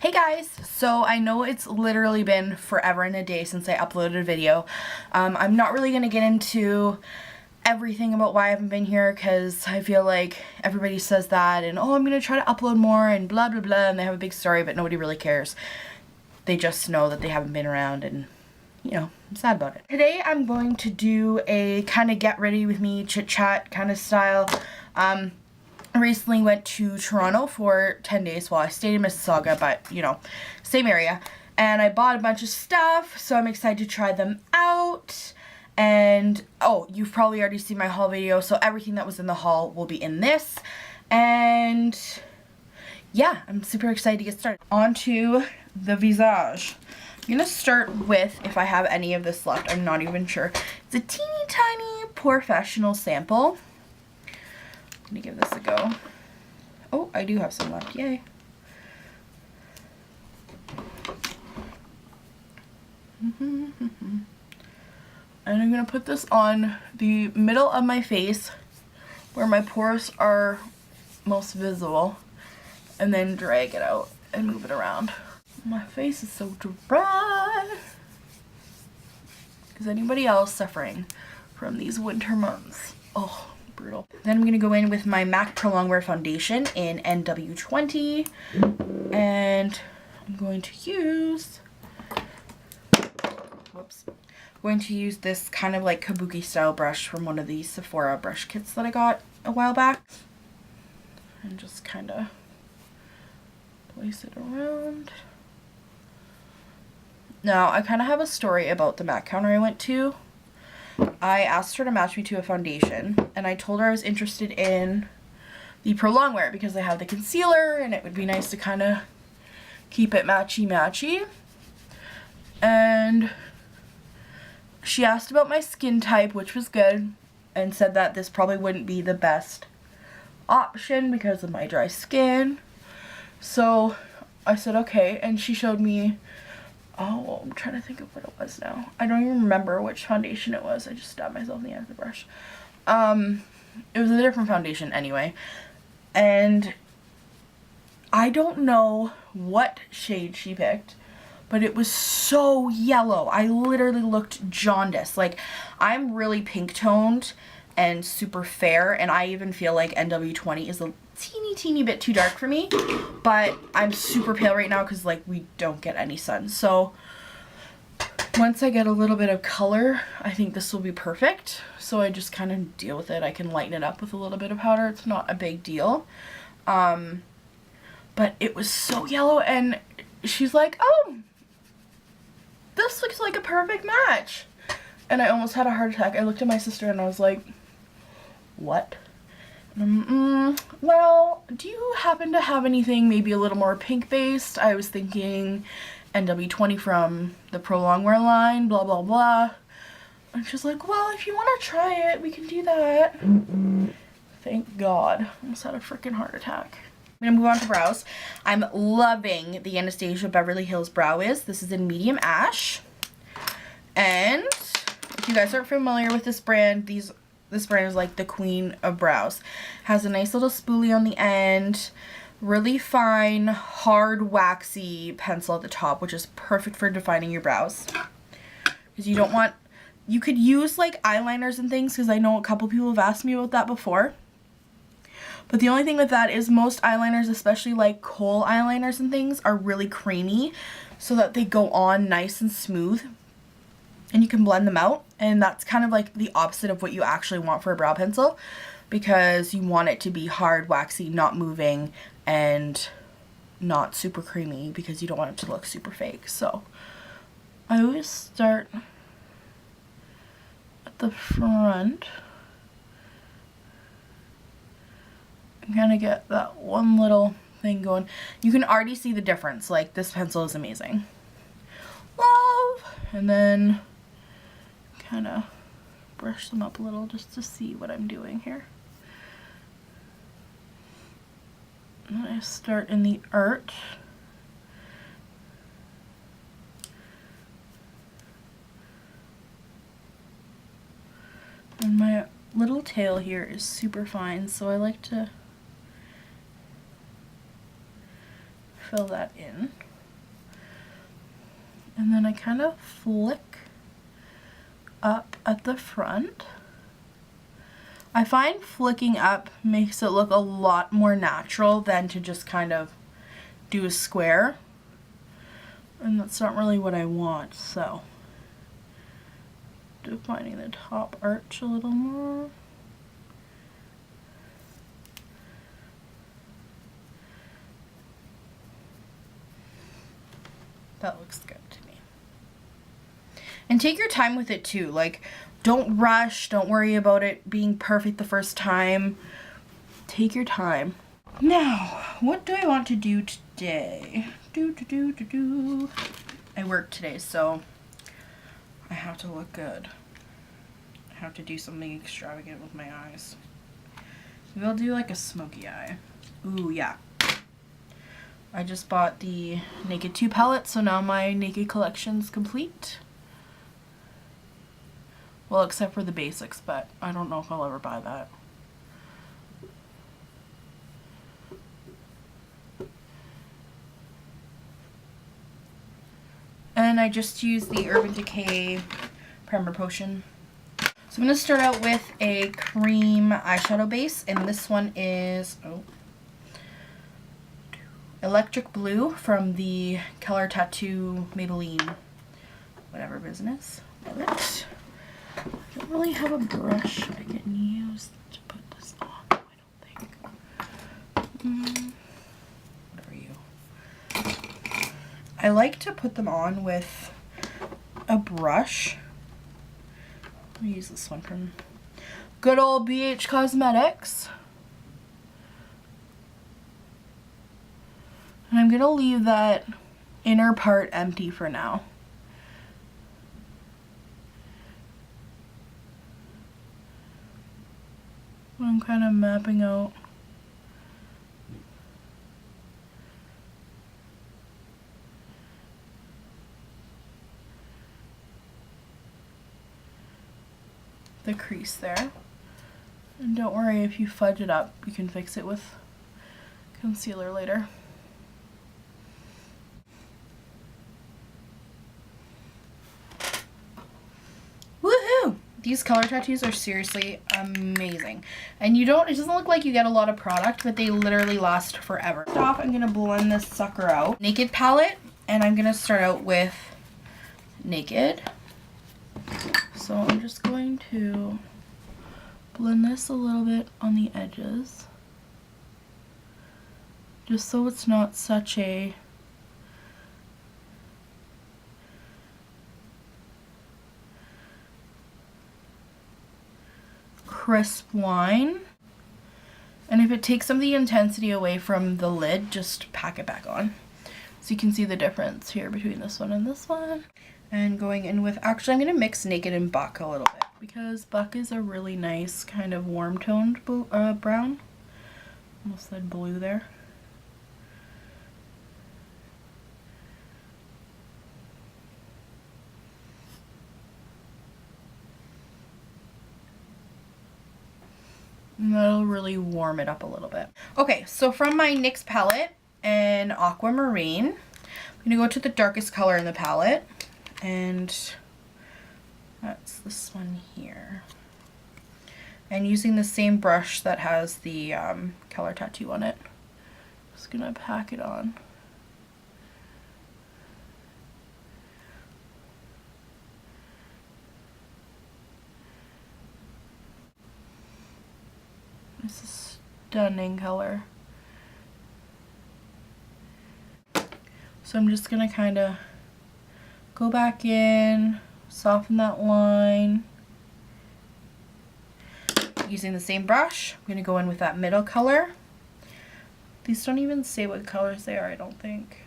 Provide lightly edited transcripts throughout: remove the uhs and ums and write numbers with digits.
Hey guys, so I know it's literally been forever and a day since I uploaded a video. I'm not really going to get into everything about why I haven't been here because I feel like everybody says that and oh, I'm going to try to upload more and blah blah blah, and they have a big story but nobody really cares. They just know that they haven't been around and, you know, I'm sad about it. Today I'm going to do a kind of get ready with me chit chat kind of style. I recently went to Toronto for 10 days. Well, I stayed in Mississauga, but, you know, same area. And I bought a bunch of stuff, so I'm excited to try them out. And, oh, you've probably already seen my haul video, so everything that was in the haul will be in this. And, yeah, I'm super excited to get started. On to the visage. I'm going to start with, if I have any of this left, I'm not even sure. It's a teeny tiny Porefessional sample. I'm gonna give this a go. Oh, I do have some left, yay. And I'm gonna put this on the middle of my face where my pores are most visible and then drag it out and move it around. My face is so dry. Is anybody else suffering from these winter months? Oh. Brutal. Then I'm going to go in with my MAC Pro Longwear foundation in NW20, and I'm going to use, this kind of like kabuki style brush from one of these Sephora brush kits that I got a while back, and just kind of place it around. Now I kind of have a story about the MAC counter I went to. I asked her to match me to a foundation, and I told her I was interested in the Pro Longwear because they have the concealer and it would be nice to kind of keep it matchy-matchy. And she asked about my skin type, which was good, and said that this probably wouldn't be the best option because of my dry skin. So I said okay, and she showed me, oh, I'm trying to think of what it was now. I don't even remember which foundation it was. I just stabbed myself in the end of the brush. It was a different foundation anyway. And I don't know what shade she picked, but it was so yellow. I literally looked jaundiced. Like, I'm really pink toned and super fair, and I even feel like NW20 is a teeny bit too dark for me, but I'm super pale right now because like we don't get any sun. So once I get a little bit of color, I think this will be perfect. So I just kind of deal with it. I can lighten it up with a little bit of powder. It's not a big deal. But it was so yellow, and she's like, oh, this looks like a perfect match. And I almost had a heart attack. I looked at my sister and I was like, what? Well, do you happen to have anything maybe a little more pink based? I was thinking NW20 from the Pro Longwear line, blah blah blah. And she's like, well, if you want to try it, we can do that. Thank God. I almost had a freaking heart attack. I'm gonna move on to brows. I'm loving the Anastasia Beverly Hills Brow Wiz. This is in medium ash. And if you guys aren't familiar with this brand, this brand is like the queen of brows. Has a nice little spoolie on the end, really fine, hard, waxy pencil at the top, which is perfect for defining your brows. Because you don't want, you could use like eyeliners and things, because I know a couple people have asked me about that before. But the only thing with that is most eyeliners, especially like kohl eyeliners and things, are really creamy so that they go on nice and smooth. And you can blend them out, and that's kind of like the opposite of what you actually want for a brow pencil, because you want it to be hard, waxy, not moving, and not super creamy, because you don't want it to look super fake. So I always start at the front and kind of get that one little thing going. You can already see the difference. Like, this pencil is amazing. Love! And then kind of brush them up a little just to see what I'm doing here. And I start in the arch. And my little tail here is super fine, so I like to fill that in. And then I kind of flick up at the front. I find flicking up makes it look a lot more natural than to just kind of do a square. And that's not really what I want, so defining the top arch a little more. That looks good to me. And take your time with it too. Like, don't rush. Don't worry about it being perfect the first time. Take your time. Now, what do I want to do today? I work today, so I have to look good. I have to do something extravagant with my eyes. Maybe I'll do like a smoky eye. Ooh, yeah. I just bought the Naked 2 palette, so now my Naked collection's complete. Well, except for the basics, but I don't know if I'll ever buy that. And I just used the Urban Decay Primer Potion. So I'm going to start out with a cream eyeshadow base, and this one is Electric Blue from the Color Tattoo Maybelline whatever business. Love it. I don't really have a brush I can use to put this on, I don't think. What are you? I like to put them on with a brush. I'll use this one from good old BH Cosmetics. And I'm going to leave that inner part empty for now. I'm kind of mapping out the crease there. And don't worry if you fudge it up, you can fix it with concealer later. These color tattoos are seriously amazing. And it doesn't look like you get a lot of product, but they literally last forever. First off, I'm gonna blend this sucker out. Naked palette, and I'm gonna start out with Naked. So I'm just going to blend this a little bit on the edges, just so it's not such a crisp line. And if it takes some of the intensity away from the lid, just pack it back on. So you can see the difference here between this one and this one. And going in with, actually I'm going to mix Naked and Buck a little bit, because Buck is a really nice kind of warm toned brown. Almost said blue there. And that'll really warm it up a little bit. Okay, so from my NYX palette in Aquamarine, I'm gonna go to the darkest color in the palette, and that's this one here. And using the same brush that has the color tattoo on it, just gonna pack it on. It's a stunning color. So I'm just gonna kind of go back in, soften that line. Using the same brush, I'm gonna go in with that middle color. These don't even say what colors they are, I don't think.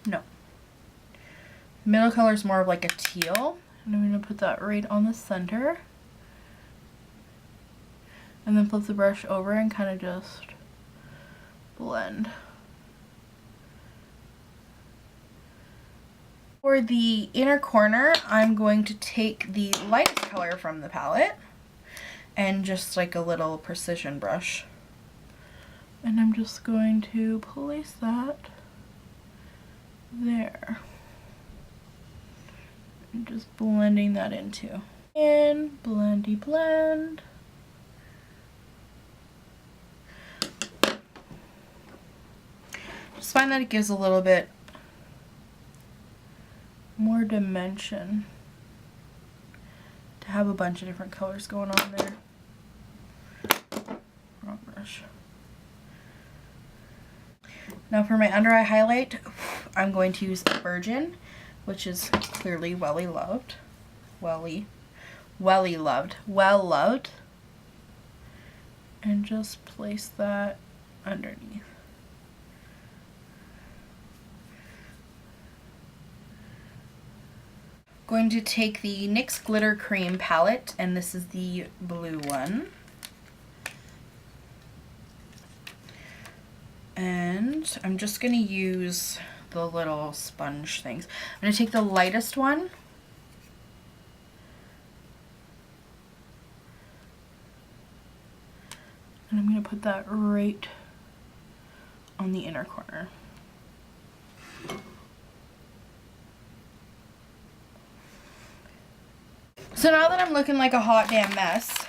No. Middle color is more of like a teal, and I'm gonna put that right on the center. And then flip the brush over and kind of just blend. For the inner corner, I'm going to take the lightest color from the palette and just like a little precision brush. And I'm just going to place that there. I'm just blending that into. And blendy blend. Just find that it gives a little bit more dimension to have a bunch of different colors going on there. Wrong brush. Now for my under eye highlight, I'm going to use Perversion, which is clearly well loved. And just place that underneath. Going to take the NYX Glitter Cream palette, and this is the blue one. And I'm just going to use the little sponge things. I'm going to take the lightest one. And I'm going to put that right on the inner corner. So now that I'm looking like a hot damn mess,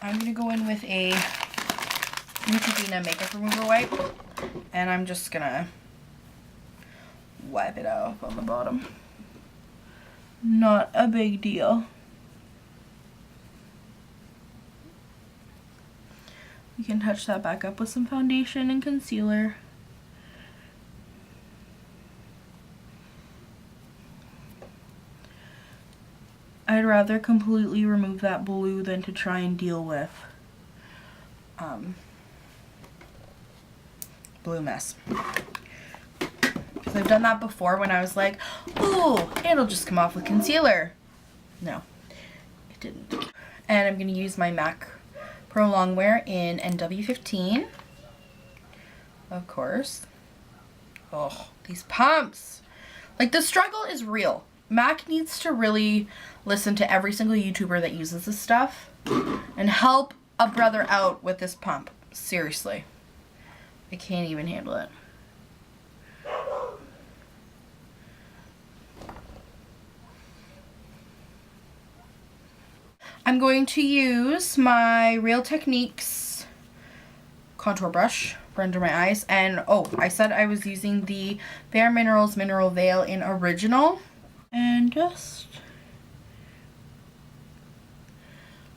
I'm going to go in with a Neutrogena makeup remover wipe, and I'm just going to wipe it off on the bottom. Not a big deal. You can touch that back up with some foundation and concealer. I'd rather completely remove that blue than to try and deal with blue mess. Because I've done that before when I was like, ooh, it'll just come off with concealer. No, it didn't. And I'm going to use my MAC Pro Longwear in NW15. Of course. Oh, these pumps. Like, the struggle is real. MAC needs to really listen to every single YouTuber that uses this stuff and help a brother out with this pump. Seriously. I can't even handle it. I'm going to use my Real Techniques contour brush for under my eyes. And, oh, I said I was using the Bare Minerals Mineral Veil in Original. And just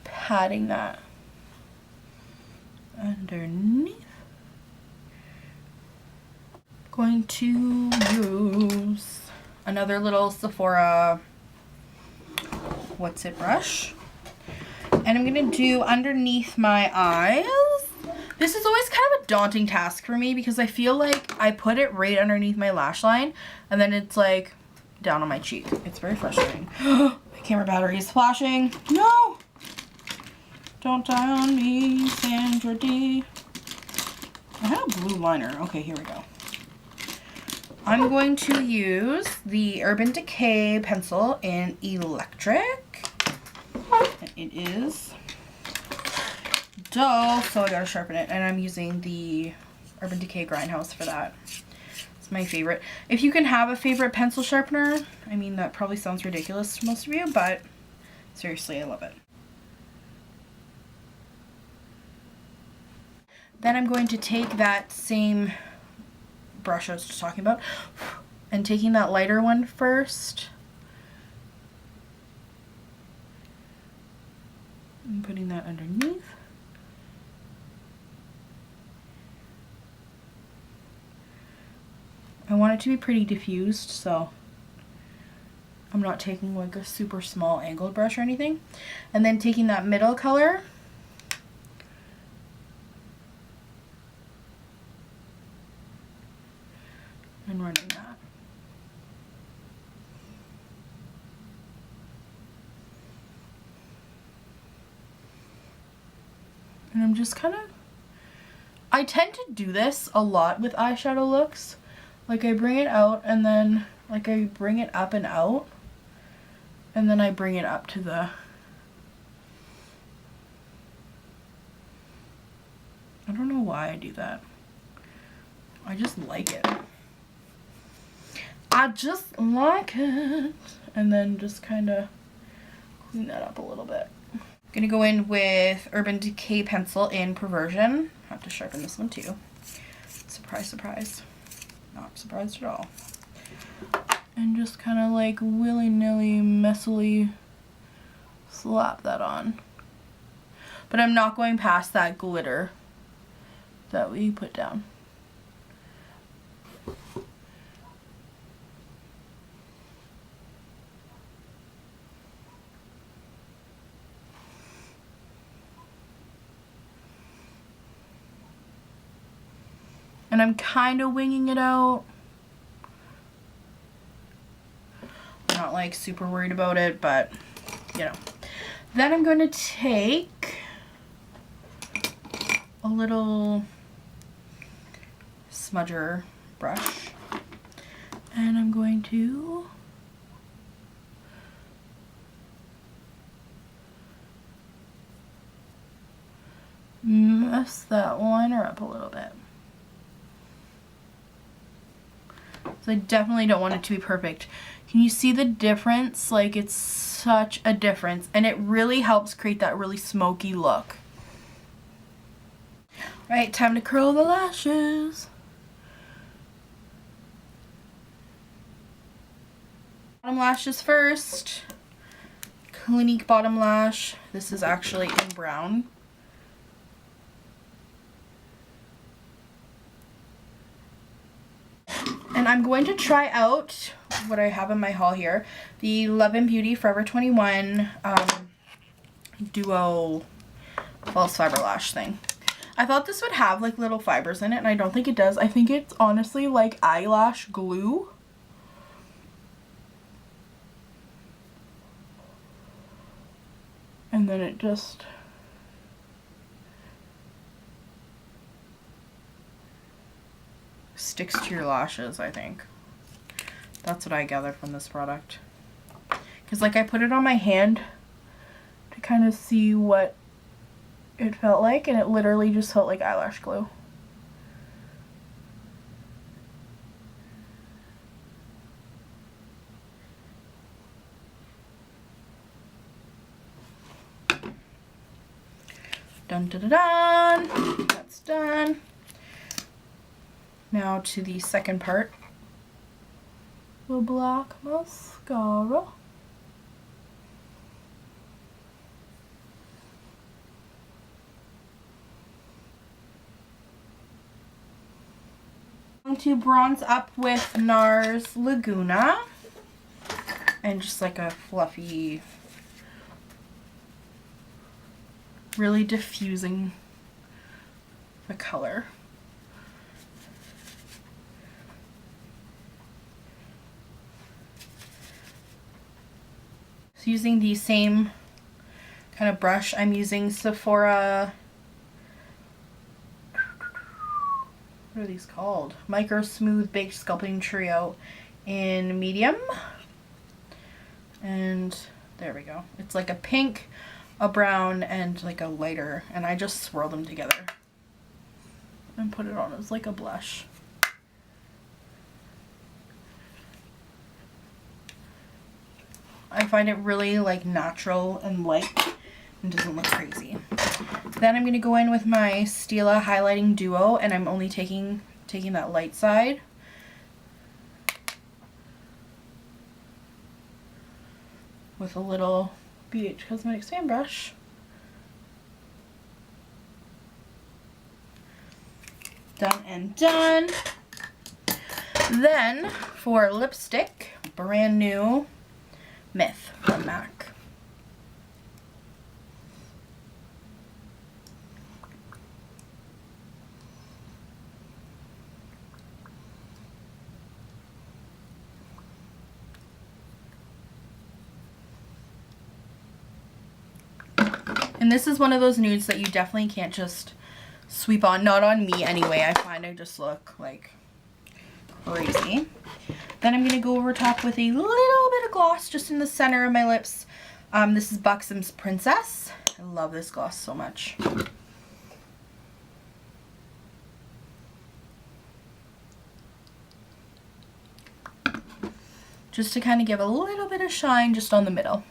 patting that underneath. Going to use another little Sephora What's It brush. And I'm going to do underneath my eyes. This is always kind of a daunting task for me because I feel like I put it right underneath my lash line and then it's like down on my cheek. It's very frustrating. My camera battery is flashing. No! Don't die on me, Sandra D. I had a blue liner. Okay, here we go. I'm going to use the Urban Decay pencil in Electric. And it is dull, so I gotta sharpen it. And I'm using the Urban Decay Grindhouse for that. It's my favorite. If you can have a favorite pencil sharpener, I mean, that probably sounds ridiculous to most of you, but seriously, I love it. Then I'm going to take that same brush I was just talking about and taking that lighter one first and putting that underneath. I want it to be pretty diffused, so I'm not taking like a super small angled brush or anything. And then taking that middle color and running that. And I'm just kind of, I tend to do this a lot with eyeshadow looks. Like I bring it out and then like I bring it up and out and then I bring it up to the, I don't know why I do that. I just like it. I just like it. and then just kind of clean that up a little bit. I'm gonna go in with Urban Decay pencil in Perversion. I have to sharpen this one too. Surprise, surprise. Not surprised at all. And just kind of like willy-nilly, messily slap that on. But I'm not going past that glitter that we put down. And I'm kind of winging it out. I'm not like super worried about it, but you know. Then I'm going to take a little smudger brush and I'm going to mess that liner up a little bit. So I definitely don't want it to be perfect. Can you see the difference? Like, it's such a difference, and it really helps create that really smoky look. Right, time to curl the lashes. Bottom lashes first. Clinique bottom lash. This is actually in brown. And I'm going to try out what I have in my haul here. The Love and Beauty Forever 21 Duo False Fiber Lash thing. I thought this would have like little fibers in it, and I don't think it does. I think it's honestly like eyelash glue. And then it just sticks to your lashes, I think. That's what I gathered from this product. Because like I put it on my hand to kind of see what it felt like, and it literally just felt like eyelash glue. Dun dun dun dun! That's done. Now to the second part. The black mascara. I'm going to bronze up with Nars Laguna. And just like a fluffy, really diffusing the color. So using the same kind of brush, I'm using Sephora, what are these called? Micro Smooth Baked Sculpting Trio in medium. And there we go. It's like a pink, a brown, and like a lighter, and I just swirl them together and put it on as like a blush. I find it really like natural and light and doesn't look crazy. Then I'm going to go in with my Stila highlighting duo, and I'm only taking that light side. With a little BH Cosmetics fan brush. Done and done. Then for lipstick, brand new Myth from MAC. And this is one of those nudes that you definitely can't just sweep on. Not on me anyway. I find I just look like crazy. Then I'm going to go over top with a little bit of gloss just in the center of my lips. This is Buxom's Princess. I love this gloss so much. just to kind of give a little bit of shine just on the middle.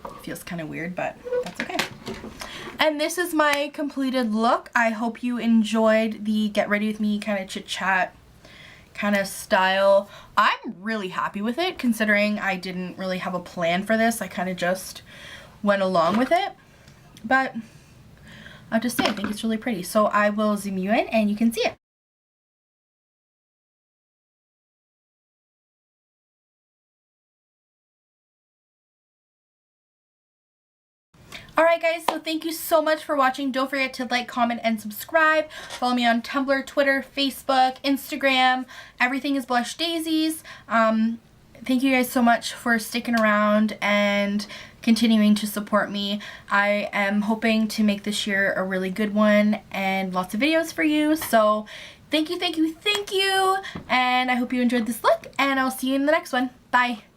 It feels kind of weird, but that's okay. And this is my completed look. I hope you enjoyed the get ready with me kind of chit chat kind of style. I'm really happy with it considering I didn't really have a plan for this. I kind of just went along with it, but I have to say I think it's really pretty. So I will zoom you in and you can see it. Alright guys, so thank you so much for watching. Don't forget to like, comment, and subscribe. Follow me on Tumblr, Twitter, Facebook, Instagram. Everything is Blush Daisies. Thank you guys so much for sticking around and continuing to support me. I am hoping to make this year a really good one and lots of videos for you. So thank you, thank you, thank you. And I hope you enjoyed this look, and I'll see you in the next one. Bye.